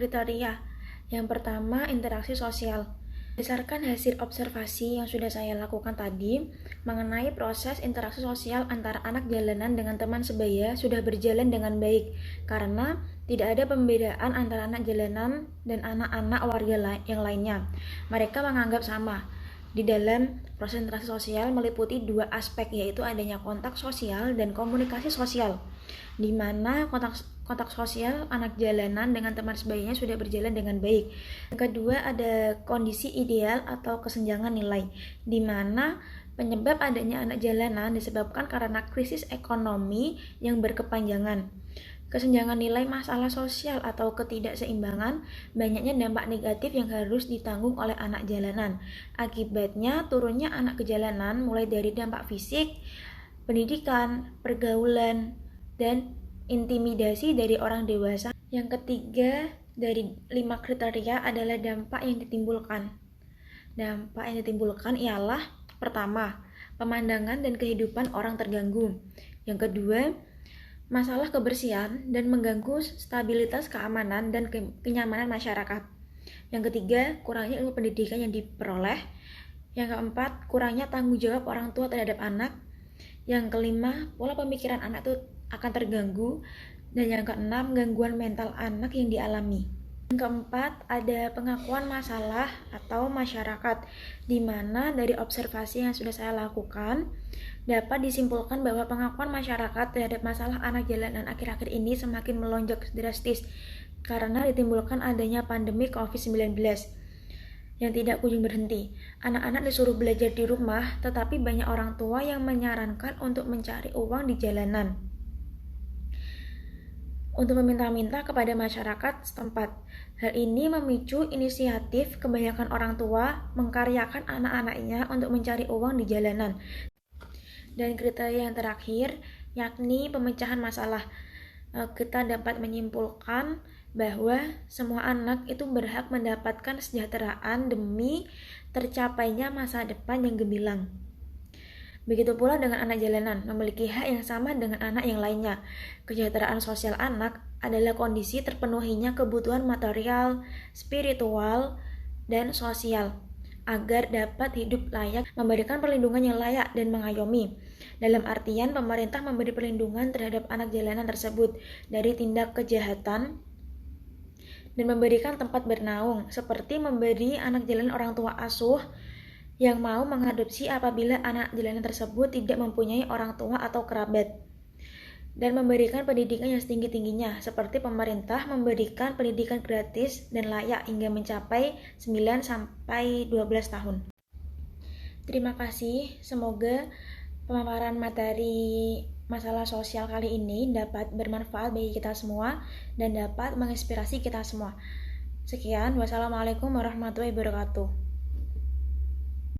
kriteria. Yang pertama, interaksi sosial. Berdasarkan hasil observasi yang sudah saya lakukan tadi, mengenai proses interaksi sosial antara anak jalanan dengan teman sebaya sudah berjalan dengan baik, karena tidak ada pembedaan antara anak jalanan dan anak-anak warga yang lainnya. Mereka menganggap sama. Di dalam proses interaksi sosial meliputi dua aspek, yaitu adanya kontak sosial dan komunikasi sosial, di mana kontak sosial anak jalanan dengan teman sebayanya sudah berjalan dengan baik. Yang kedua, ada kondisi ideal atau kesenjangan nilai, di mana penyebab adanya anak jalanan disebabkan karena krisis ekonomi yang berkepanjangan. Kesenjangan nilai masalah sosial atau ketidakseimbangan, banyaknya dampak negatif yang harus ditanggung oleh anak jalanan. Akibatnya turunnya anak ke jalanan mulai dari dampak fisik, pendidikan, pergaulan, dan intimidasi dari orang dewasa. Yang ketiga dari 5 kriteria adalah dampak yang ditimbulkan. Dampak yang ditimbulkan ialah pertama, pemandangan dan kehidupan orang terganggu. Yang kedua, masalah kebersihan dan mengganggu stabilitas keamanan dan kenyamanan masyarakat. Yang ketiga, kurangnya ilmu pendidikan yang diperoleh. Yang keempat, kurangnya tanggung jawab orang tua terhadap anak. Yang kelima, pola pemikiran anak itu akan terganggu. Dan yang keenam, gangguan mental anak yang dialami. Yang keempat, ada pengakuan masalah atau masyarakat, di mana dari observasi yang sudah saya lakukan dapat disimpulkan bahwa pengakuan masyarakat terhadap masalah anak jalanan akhir-akhir ini semakin melonjak drastis karena ditimbulkan adanya pandemi COVID-19 yang tidak kunjung berhenti. Anak-anak disuruh belajar di rumah, tetapi banyak orang tua yang menyarankan untuk mencari uang di jalanan untuk meminta-minta kepada masyarakat setempat. Hal ini memicu inisiatif kebanyakan orang tua mengkaryakan anak-anaknya untuk mencari uang di jalanan. Dan kriteria yang terakhir, yakni pemecahan masalah. Kita dapat menyimpulkan bahwa semua anak itu berhak mendapatkan kesejahteraan demi tercapainya masa depan yang gemilang. Begitu pula dengan anak jalanan, memiliki hak yang sama dengan anak yang lainnya. Kesejahteraan sosial anak adalah kondisi terpenuhinya kebutuhan material, spiritual, dan sosial agar dapat hidup layak, memberikan perlindungan yang layak dan mengayomi. Dalam artian, pemerintah memberi perlindungan terhadap anak jalanan tersebut dari tindak kejahatan dan memberikan tempat bernaung, seperti memberi anak jalanan orang tua asuh yang mau mengadopsi apabila anak jalanan tersebut tidak mempunyai orang tua atau kerabat, dan memberikan pendidikan yang setinggi-tingginya, seperti pemerintah memberikan pendidikan gratis dan layak hingga mencapai 9-12 tahun. Terima kasih, semoga pemaparan materi masalah sosial kali ini dapat bermanfaat bagi kita semua dan dapat menginspirasi kita semua. Sekian, wassalamualaikum warahmatullahi wabarakatuh.